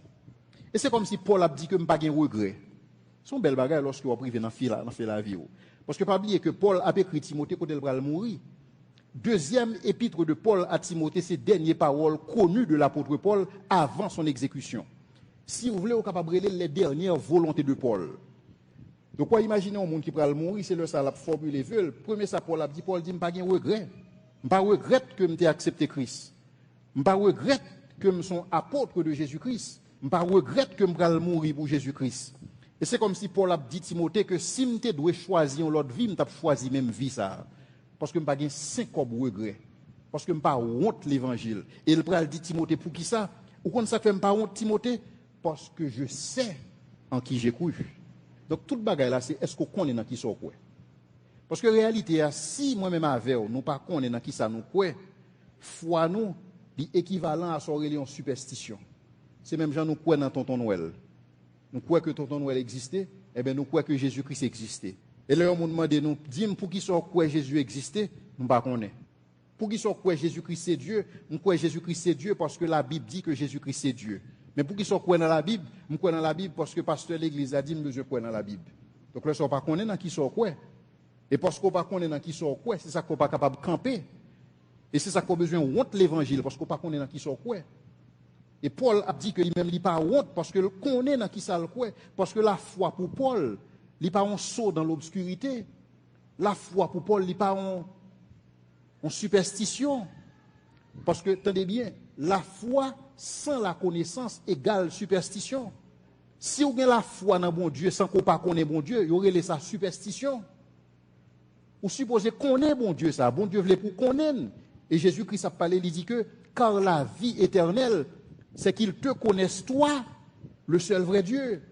Et c'est comme si Paul a dit que je n'ai pas de regret. C'est une belle bagaille lorsque vous privé dans la vie. Parce que pas oublier que Paul a écrit Timothée quand il va mourir. Deuxième épître de Paul à Timothée, c'est dernières paroles connues de l'apôtre Paul avant son exécution. Si vous voulez, vous capable de les dernières volontés de Paul. Donc, quoi imaginez un monde qui va mourir, c'est le ça la formule veut. Premier ça Paul a dit, Paul dit, je n'ai pas de regret. Je ne regrette pas que je accepté Christ. Je ne regrette pas que je suis apôtre de Jésus-Christ. Je ne regrette pas que je vais mourir pour Jésus-Christ. Et c'est comme si Paul a dit Timothée que si je dois choisir l'autre vie, je dois choisir même vie ça. Parce que je n'ai pas 5 regrets. Parce que je n'ai pas honte l'évangile. Et il a dit Timothée, pour qui ça? Ou quand ça fait pas honte Timothée? Parce que je sais en qui j'ai cru. Donc, toute bagaille là, c'est est-ce qu'on connaît dans qui ça quoi? Parce que la réalité, si moi-même avec nous pas connaît dans qui ça nous quoi, foi nous, est équivalent à son religion superstition. C'est même gens nous croient dans tonton Noël. Nous croyons que tonton Noël existait, eh bien nous croyons que Jésus-Christ existait. Et là, on nous demande nous, dis-moi pour qui ça quoi Jésus existait, nous pas connaît. Pour qui ça quoi Jésus-Christ c'est Dieu, nous croyons Jésus-Christ c'est Dieu parce que la Bible dit que Jésus-Christ c'est Dieu. Mais pour qui sont quoi dans la Bible, je crois dans la Bible parce que le pasteur de l'église a dit que je crois dans la Bible. Donc là, on ne pas connaître dans qui sont quoi. Et parce qu'on ne pas connaître dans qui sont quoi, c'est ça qu'on n'est pas capable de camper. Et c'est ça qu'on a besoin de honte l'évangile parce qu'on ne pas connaître dans qui sont quoi. Et Paul a dit que lui-même il pas honte parce que connaît dans qui ça le quoi. Parce que la foi pour Paul, il pas un saut dans l'obscurité. La foi pour Paul, il pas en superstition. Parce que, tenez bien, la foi sans la connaissance égale superstition. Si vous avez la foi dans bon Dieu sans qu'on pas connaît bon Dieu, il y aurait sa superstition. Ou supposez qu'on est bon Dieu, ça. Bon Dieu voulait pour qu'on aime. Et Jésus-Christ a parlé, il dit que, car la vie éternelle, c'est qu'il te connaisse toi, le seul vrai Dieu.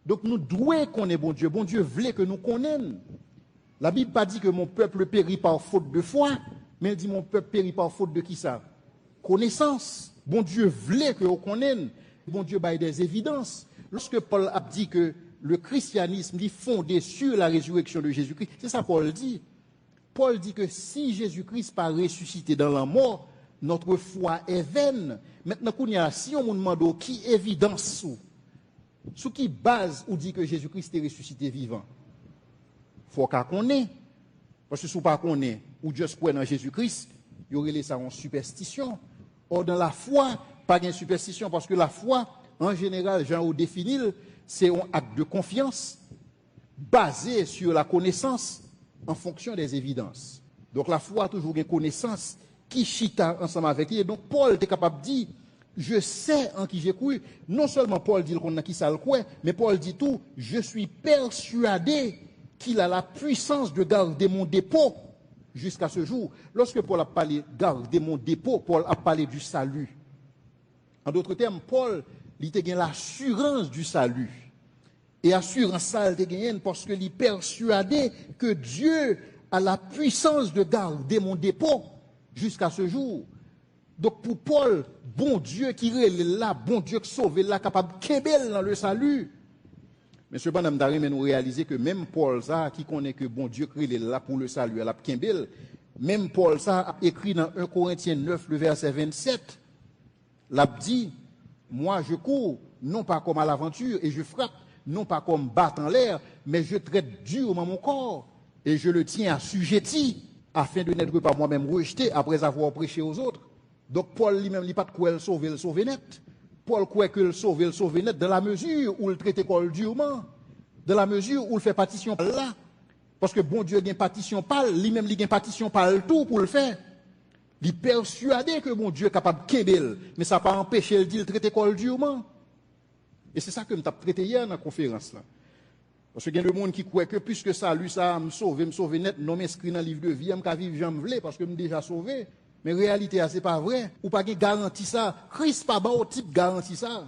Donc nous devons connaître bon Dieu. Bon Dieu voulait que nous connaissions. La Bible pas dit que mon peuple périt par faute de foi, mais elle dit mon peuple périt par faute de qui ça? Connaissance. Bon Dieu voulait que vous connaissiez. Bon Dieu baille des évidences. Lorsque Paul a dit que le christianisme est fondé sur la résurrection de Jésus-Christ, c'est ça Paul dit. Paul dit que si Jésus-Christ pas ressuscité dans la mort, notre foi est vaine. Maintenant, si on me demande qui évidence sous qui base ou dit que Jésus-Christ est ressuscité vivant, il faut qu'on ait. Parce que si on pas qu'on ait, ou juste croire dans Jésus-Christ, il y aurait ça en superstition. Or, dans la foi, pas de superstition, parce que la foi, en général, Jean ou définit, c'est un acte de confiance basé sur la connaissance en fonction des évidences. Donc la foi a toujours une connaissance qui chita ensemble avec lui. Et donc Paul était capable de dire, je sais en qui j'ai cru. Non seulement Paul dit qu'on a qui ça le croit, mais Paul dit tout, je suis persuadé qu'il a la puissance de garder mon dépôt jusqu'à ce jour. Lorsque Paul a parlé de garder mon dépôt, Paul a parlé du salut. En d'autres termes, Paul, il a gagné l'assurance du salut. Et assurance ça, il a gagné parce qu'il est persuadé que Dieu a la puissance de garder mon dépôt jusqu'à ce jour. Donc pour Paul, bon Dieu qui est là, bon Dieu qui sauve là, capable de kébel dans le salut. Mais cependant, nous réaliser que même Paul ça, qui connaît que bon Dieu est là pour le salut, à la kébel, même Paul ça a écrit dans 1 Corinthiens 9, le verset 27, l'a dit, moi je cours, non pas comme à l'aventure, et je frappe, non pas comme batte en l'air, mais je traite durement mon corps, et je le tiens assujetti, afin de n'être pas moi-même rejeté après avoir prêché aux autres. Donc Paul lui-même, il n'a pas de quoi le sauver net. Paul croit que le sauver net, dans la mesure où il traite l'école durement, dans la mesure où il fait partition là. Parce que bon Dieu a une partition par lui-même, il a une partition par le tout pour le faire. Il est persuadé que bon Dieu est capable de kébel, mais ça n'a pas empêché de dire traiter l'école durement. Et c'est ça que nous avons traité hier dans la conférence là. Parce qu'il y a le monde qui croit que puisque ça, lui, ça me sauve net, non m'inscrit dans le livre de vie, je vais vivre, j'en voulais, parce que je suis déjà sauvé. Mais réalité, c'est pas vrai. Ou pas garantie ça. Christ pas bon type garantie ça.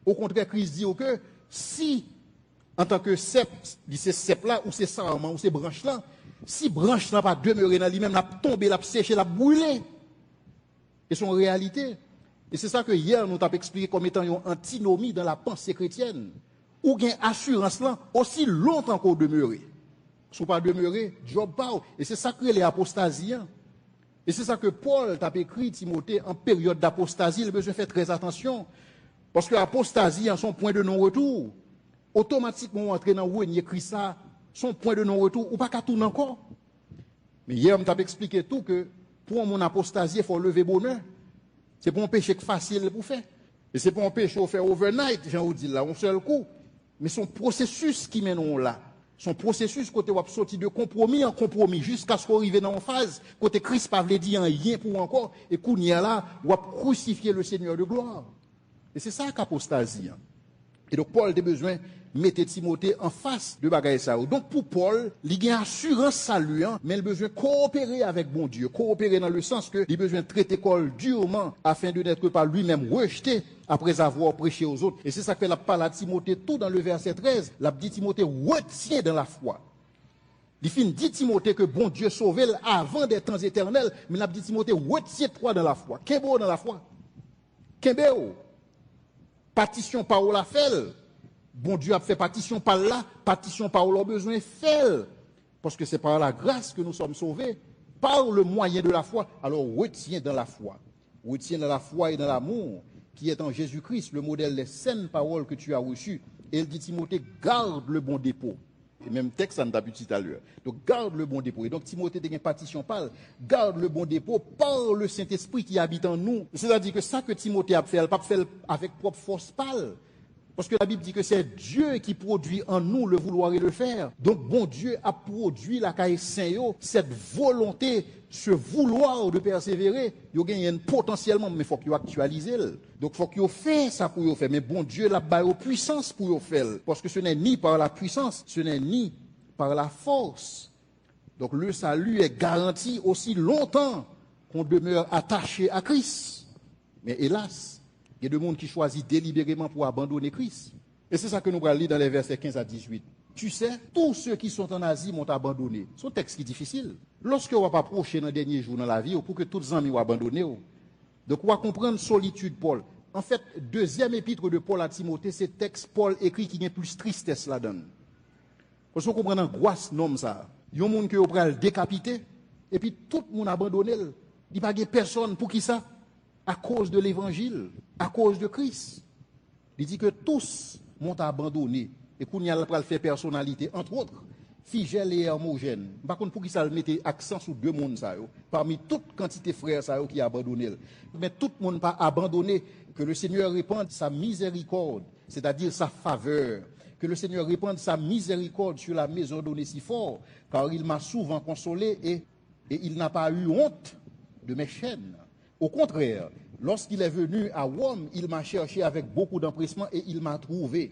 Au contraire, Christ dit que si, en tant que cep, c'est cep là, ou c'est sarment, ou c'est branche là, si branche n'a pas demeuré dans lui-même, n'a tombé, l'a séché, l'a brûlé. Et son réalité. Et c'est ça que hier, nous t'avons expliqué comme étant une antinomie dans la pensée chrétienne. Ou bien assurance là, aussi longtemps qu'on demeurer. Si on pas demeurer, job pas. Et c'est ça que les apostasiens. Et c'est ça que Paul t'a écrit, Timothée, en période d'apostasie, il a besoin de faire très attention. Parce que l'apostasie, en son point de non-retour, automatiquement, entrer dans où il écrit ça, son point de non-retour, ou pas qu'à tourner encore. Mais hier, on t'a expliqué tout que pour mon apostasie, il faut lever bonheur. C'est pas un péché facile pour faire. Et c'est pas un péché à faire overnight, j'ai envie de dire là, un seul coup. Mais son processus qui mène là. Son processus, côté wap sorti de compromis en compromis, jusqu'à ce qu'on arrive dans une phase, côté Christ pas voulu dire rien pour encore, et qu'on y a là, wap crucifier le Seigneur de gloire. Et c'est ça qu'apostasie. Et donc Paul a besoin de mettre Timothée en face de bagaille ça. Donc pour Paul, il y a une assurance salut, mais il a besoin de coopérer avec bon Dieu. Coopérer dans le sens que il a besoin de traiter Paul durement afin de n'être pas lui-même rejeté après avoir prêché aux autres. Et c'est ça que la parle à Timothée tout dans le verset 13. La dit Timothée, retiens dans la foi. Il finit dit Timothée que bon Dieu sauve avant des temps éternels, mais il a dit Timothée, retiens-toi dans la foi. Qu'est-ce dans la foi? Qu'est-ce partition par où la fait. Bon Dieu a fait partition par là, partition par où l'on besoin fait. Parce que c'est par la grâce que nous sommes sauvés, par le moyen de la foi. Alors retiens dans la foi. Retiens dans la foi et dans l'amour qui est en Jésus-Christ, le modèle des saines paroles que tu as reçues. Et il dit Timothée, garde le bon dépôt. Et même texte, ça nous a vu tout à l'heure. Donc garde le bon dépôt. Et donc Timothée a une partition parle, garde le bon dépôt par le Saint-Esprit qui habite en nous. C'est-à-dire que ça que Timothée a fait, elle n'a pas fait avec propre force pâle. Parce que la Bible dit que c'est Dieu qui produit en nous le vouloir et le faire. Donc bon Dieu a produit la caille Saint-Yo, cette volonté, ce vouloir de persévérer. Il y a potentiellement, mais il faut qu'il actualise. Donc il faut qu'il fasse ça pour le faire. Mais bon Dieu l'a donné puissance pour le faire. Parce que ce n'est ni par la puissance, ce n'est ni par la force. Donc le salut est garanti aussi longtemps qu'on demeure attaché à Christ. Mais hélas, il y a des gens qui choisissent délibérément pour abandonner Christ. Et c'est ça que nous allons lire dans les versets 15 à 18. Tu sais, tous ceux qui sont en Asie m'ont abandonné. C'est un texte qui est difficile. Lorsque on va pas approcher dans les derniers jours dans la vie, pour que tous les amis soient abandonnés. Donc on va comprendre solitude Paul. En fait, deuxième épître de Paul à Timothée, c'est texte Paul écrit qui a plus tristesse là-dedans. Parce qu'on comprend l'angoisse nom ça. Il y a des gens qui ont le décapité, et puis tout le monde abandonné. Il n'y a pas personne pour qui ça? À cause de l'évangile, à cause de Christ. Il dit que tous m'ont abandonné. Et qu'on y a le faire personnalité, entre autres, Figel et Hermogène. Par contre, pour qui ça mette accent sur deux mondes, ça, parmi toute quantité de frères ça, qui a abandonné. Mais tout le monde pas abandonné. Que le Seigneur répande sa miséricorde, c'est-à-dire sa faveur. Que le Seigneur répande sa miséricorde sur la maison d'Onésiphore, car il m'a souvent consolé et il n'a pas eu honte de mes chaînes. Au contraire, lorsqu'il est venu à Rome, il m'a cherché avec beaucoup d'empressement et il m'a trouvé.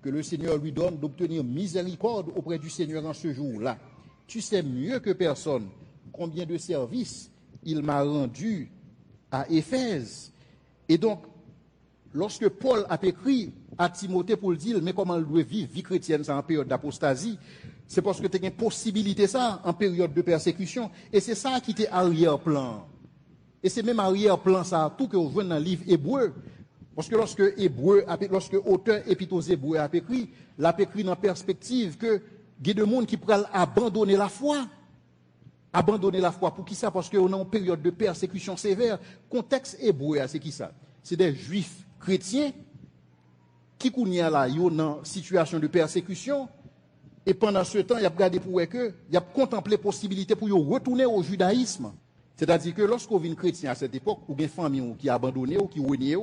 Que le Seigneur lui donne d'obtenir miséricorde auprès du Seigneur en ce jour-là. Tu sais mieux que personne combien de services il m'a rendu à Éphèse. Et donc, lorsque Paul a écrit à Timothée pour le dire, mais comment il doit vivre vie chrétienne en période d'apostasie, c'est parce que tu as une possibilité ça en période de persécution. Et c'est ça qui était arrière-plan. Et c'est même arrière-plan ça, tout que vous voyez dans le livre hébreu. Parce que lorsque auteur épître aux Hébreux a écrit, l'a écrit dans la perspective que il y a des gens qui pourraient abandonner la foi. Abandonner la foi, pour qui ça? Parce qu'on est en période de persécution sévère. Contexte hébreu, c'est qui ça? C'est des juifs chrétiens qui sont là, ils sont en situation de persécution. Et pendant ce temps, il y a regardé pour eux que, il y a contemplé la possibilité pour eux retourner au judaïsme. C'est-à-dire que lorsqu'on vient chrétien à cette époque, ou une famille qui a abandonné ou qui renié,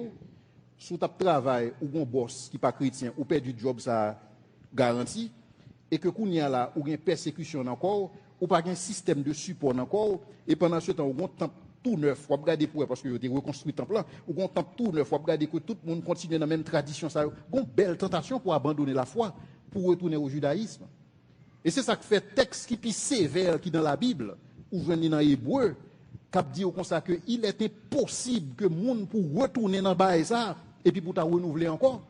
sous ta travail ou un boss qui n'est pas chrétien ou perd du job ça garanti et que qu'on y a là ou une persécution encore ou pas un système de support encore et pendant ce temps on temple tout neuf faut regarder pour parce que vous reconstruit temple là ou on temple tout neuf faut regarder que tout le monde continue dans la même tradition ça une belle tentation pour abandonner la foi pour retourner au judaïsme et c'est ça que fait texte qui plus sévère qui dans la Bible ou venir dans Hébreu Cap dit comme ça que il est impossible que monde pour retourner dans bail ça et puis pour ta renouveler encore.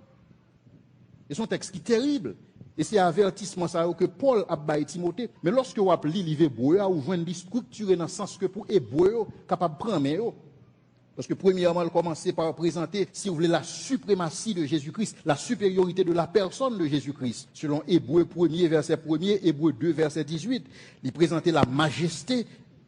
Et son texte qui est terrible. Et c'est avertissement ça que Paul a baillé Timothée. Mais lorsque vous appelez l'hébreu, vous joignez structuré dans le sens que pour hébreu capable de prendre. Parce que premièrement, il commençait par présenter, si vous voulez, la suprématie de Jésus-Christ, la supériorité de la personne de Jésus-Christ. Selon Hébreu 1er, verset 1er, Hébreu 2, verset 18, il présentait la majesté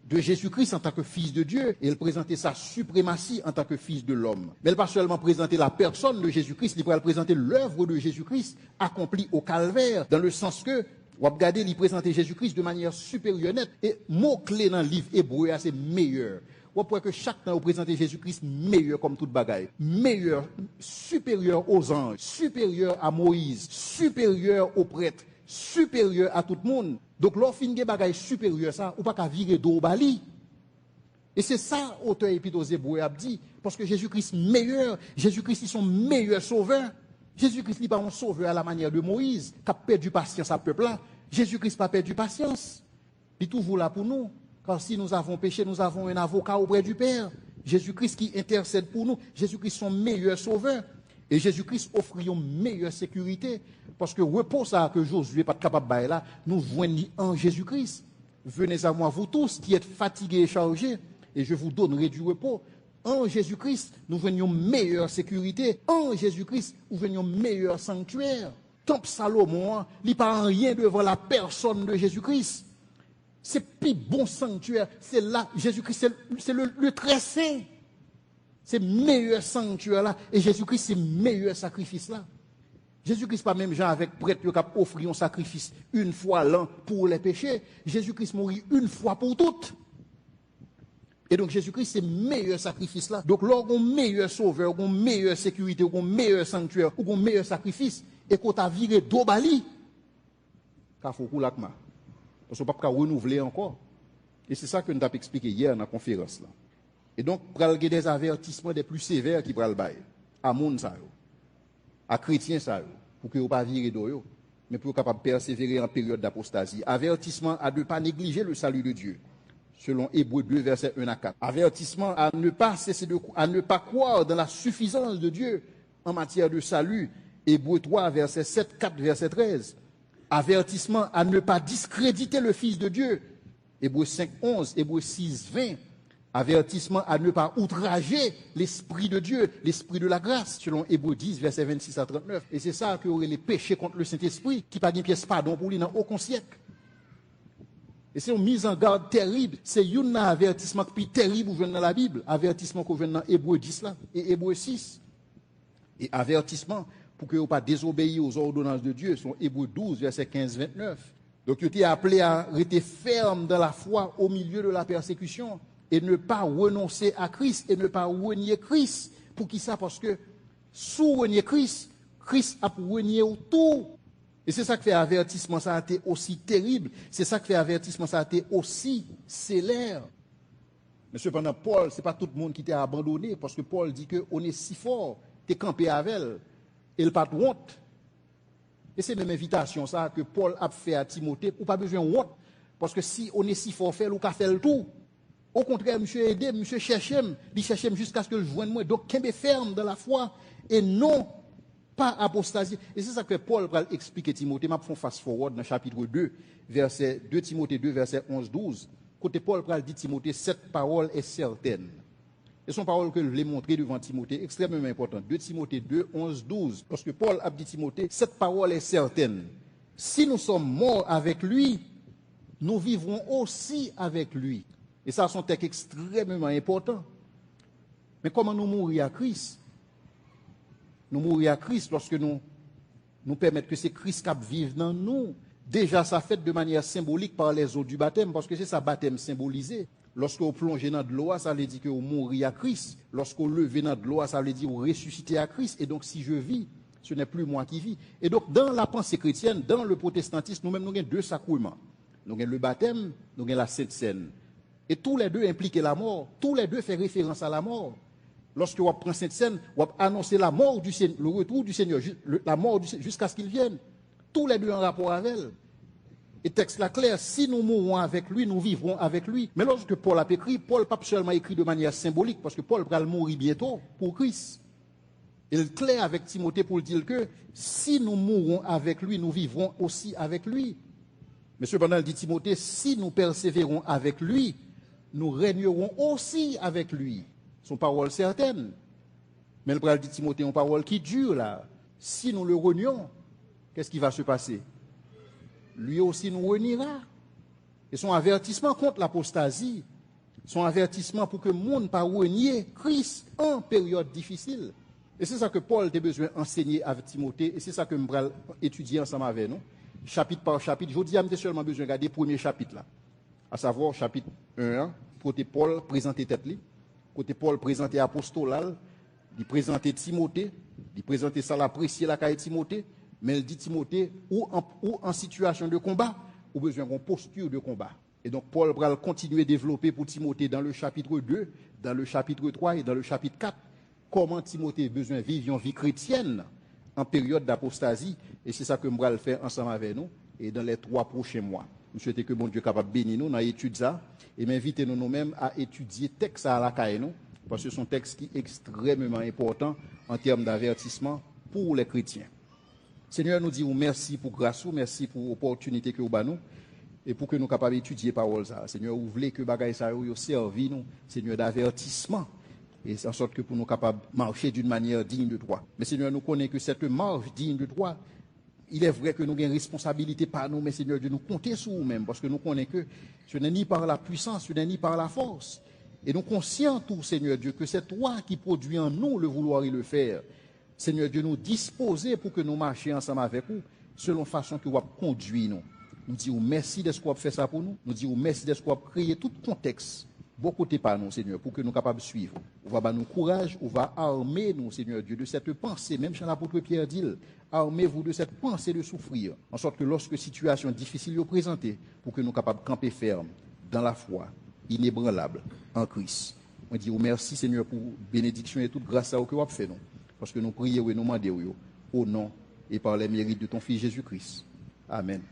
de Jésus-Christ en tant que fils de Dieu, et il présentait sa suprématie en tant que fils de l'homme. Mais il pas seulement présenter la personne de Jésus-Christ, il pourrait présenter l'œuvre de Jésus-Christ accomplie au calvaire, dans le sens que, vous regardez, il présentait Jésus-Christ de manière supérieure nette, et mot-clé dans le livre hébreu, c'est meilleur. Vous pouvez que chaque temps vous présentez Jésus-Christ meilleur comme toute bagaille, meilleur, supérieur aux anges, supérieur à Moïse, supérieur aux prêtres, supérieur à tout le monde. Donc, lorsqu'il y a des bagailles supérieures, ça, ou pas qu'à virer d'eau bali. Et c'est ça, auteur épître aux Hébreux a dit, parce que Jésus-Christ meilleur, Jésus-Christ, ils sont meilleurs sauveurs. Jésus-Christ n'est pas un sauveur à la manière de Moïse, qui a perdu patience à ce peuple-là. Jésus-Christ n'a pas perdu patience. Il est toujours là pour nous. Car si nous avons péché, nous avons un avocat auprès du Père. Jésus-Christ qui intercède pour nous. Jésus-Christ son meilleur sauveur. Et Jésus-Christ offre une meilleure sécurité. Parce que repos ça que Josué n'est pas capable de là, nous joignons en Jésus-Christ. Venez à moi, vous tous qui êtes fatigués et chargés, et je vous donnerai du repos. En Jésus-Christ, nous joignons meilleure sécurité. En Jésus-Christ, nous joignons meilleur sanctuaire. Temple Salomon, il n'y a pas rien devant la personne de Jésus-Christ. C'est plus bon sanctuaire. C'est là, Jésus-Christ, c'est le très saint. C'est le meilleur sanctuaire là. Et Jésus-Christ, c'est le meilleur sacrifice là. Jésus-Christ, pas même gens avec prêtre qui a offert un sacrifice une fois l'an pour les péchés. Jésus-Christ mourit une fois pour toutes. Et donc Jésus-Christ, c'est le meilleur sacrifice là. Donc, lorsqu'on meilleur sauveur, on meilleure sécurité, on meilleur sanctuaire, on meilleur sacrifice, et qu'on t'a viré d'Obali, car faut qu'on l'akma. Parce qu'on ne peut pas renouveler encore. Et c'est ça que nous avons expliqué hier dans la conférence là. Et donc, il y a des avertissements des plus sévères qui prennent le bail. À monde ça, à chrétiens ça, pour que vous ne pas virer d'eau, mais pour capable persévérer en période d'apostasie. Avertissement à ne pas négliger le salut de Dieu. Selon Hébreu 2, versets 1 à 4. Avertissement à ne pas cesser à ne pas croire dans la suffisance de Dieu en matière de salut. Hébreu 3, verset 7, 4, verset 13. Avertissement à ne pas discréditer le Fils de Dieu. Hébreu 5, 11, Hébreu 6, 20. Avertissement à ne pas outrager l'Esprit de Dieu, l'Esprit de la grâce, selon Hébreu 10, verset 26 à 39. Et c'est ça que aurait les péchés contre le Saint-Esprit, qui pas une pièce pardon pour lui dans aucun siècle. Et c'est une mise en garde terrible. C'est un avertissement qui est terrible dans la Bible. Avertissement qu'on vient dans Hébreu 10 là, et Hébreu 6. Et avertissement pour que vous ne pas désobéir aux ordonnances de Dieu, sont Hébreu 12, verset 15-29. Donc, tu es appelé à rester ferme dans la foi au milieu de la persécution et ne pas renoncer à Christ et ne pas renier Christ. Pour qui ça? Parce que sous renier Christ, Christ a renié tout. Et c'est ça qui fait avertissement, ça a été aussi terrible. C'est ça qui fait avertissement, ça a été aussi sévère. Mais cependant, Paul, ce n'est pas tout le monde qui t'a abandonné, parce que Paul dit qu'on est si fort, tu es campé avec elle. Et il pas de honte. Et c'est même invitation ça que Paul a fait à Timothée, ou pas besoin de honte. Parce que si on est si fort faire, ou qu'à faire le tout. Au contraire, monsieur aidé, monsieur cherche, il cherche jusqu'à ce que je joigne moi. Donc, qu'il est ferme dans la foi et non pas apostasie. Et c'est ça que Paul va expliquer Timothée. Je vais fast forward dans chapitre 2, verset 2 Timothée 2, verset 11-12. Côté Paul va dire Timothée, cette parole est certaine. Et son parole que je voulais montrer devant Timothée, extrêmement importante. 2 Timothée 2, 11, 12. Parce que Paul a dit Timothée, cette parole est certaine. Si nous sommes morts avec lui, nous vivrons aussi avec lui. Et ça, c'est un texte extrêmement important. Mais comment nous mourir à Christ? Nous mourir à Christ lorsque nous permettons que c'est Christ qui vive dans nous. Déjà, ça fait de manière symbolique par les eaux du baptême, parce que c'est ça baptême symbolisé. Lorsque vous plongez dans de l'eau, ça veut dire que vous mourrez à Christ. Lorsque vous levez dans de l'eau, ça veut dire que vous ressuscitez à Christ. Et donc, si je vis, ce n'est plus moi qui vis. Et donc, dans la pensée chrétienne, dans le protestantisme, nous-mêmes, nous avons deux sacrements. Nous avons le baptême, nous avons la Sainte Seine. Et tous les deux impliquent la mort. Tous les deux font référence à la mort. Lorsque vous prenez Sainte Seine, vous annoncez la mort du Seigneur, le retour du Seigneur, la mort jusqu'à ce qu'il vienne. Tous les deux en rapport avec elle. Et texte là clair, si nous mourons avec lui, nous vivrons avec lui. Mais lorsque Paul a écrit, Paul pas seulement écrit de manière symbolique, parce que Paul va mourir bientôt pour Christ. Il est clair avec Timothée pour dire que si nous mourons avec lui, nous vivrons aussi avec lui. Mais cependant, il dit Timothée, si nous persévérons avec lui, nous régnerons aussi avec lui. Son parole certaine. Mais le dit Timothée, une parole qui dure là. Si nous le renions, qu'est-ce qui va se passer? Lui aussi nous reniera. Et son avertissement contre l'apostasie, son avertissement pour que le monde ne pas renier Christ en période difficile. Et c'est ça que Paul a besoin d'enseigner avec Timothée, et c'est ça que je vais étudier ensemble avec nous, chapitre par chapitre. Je dis à seulement besoin de regarder le premier chapitre là, à savoir chapitre 1, côté Paul présenter tête li, côté Paul présenter apostolat, il présenter Timothée, il présenter ça l'apprécier la caille Timothée. Mais il dit Timothée, ou en situation de combat, ou besoin d'une posture de combat. Et donc Paul va continuer à développer pour Timothée dans le chapitre 2, dans le chapitre 3 et dans le chapitre 4, comment Timothée a besoin de vivre une vie chrétienne en période d'apostasie. Et c'est ça que je vais faire ensemble avec nous et dans les 3 prochains mois. Nous souhaitons que mon Dieu soit capable de bénir nous dans l'étude ça et m'inviter nous-mêmes à étudier le texte à la caille nous, parce que c'est un texte qui est extrêmement important en termes d'avertissement pour les chrétiens. Seigneur, nous disons merci pour grâce, merci pour l'opportunité que vous avez nous et pour que nous soyons capables d'étudier la parole. Seigneur, vous voulez que bagaille ça servi nous, Seigneur, d'avertissement, et en sorte que pour nous capables de marcher d'une manière digne de toi. Mais Seigneur, nous connaissons que cette marche digne de toi, il est vrai que nous avons une responsabilité par nous, mais Seigneur, de nous compter sur nous-mêmes, parce que nous connaissons que ce n'est ni par la puissance, ce n'est ni par la force. Et nous conscients tout, Seigneur Dieu, que c'est toi qui produis en nous le vouloir et le faire. Seigneur Dieu, nous disposer pour que nous marchions ensemble avec vous, selon la façon que vous avez conduit nous. Nous disons merci de ce que vous avez fait ça pour nous. Nous disons merci de ce que vous avez créé tout contexte. Beaucoup de par nous, Seigneur, pour que nous soyons capables de suivre. On va nous courage, on va armer nous, Seigneur Dieu, de cette pensée, même chez l'apôtre Pierre dit, armez-vous de cette pensée de souffrir, en sorte que lorsque situation difficile est présentée, pour que nous soyons capables de camper ferme, dans la foi, inébranlable, en Christ. On dit merci, Seigneur, pour bénédiction et toute grâce à vous que vous avez fait nous. Parce que nous prions et nous demandons au nom et par les mérites de ton Fils Jésus-Christ. Amen.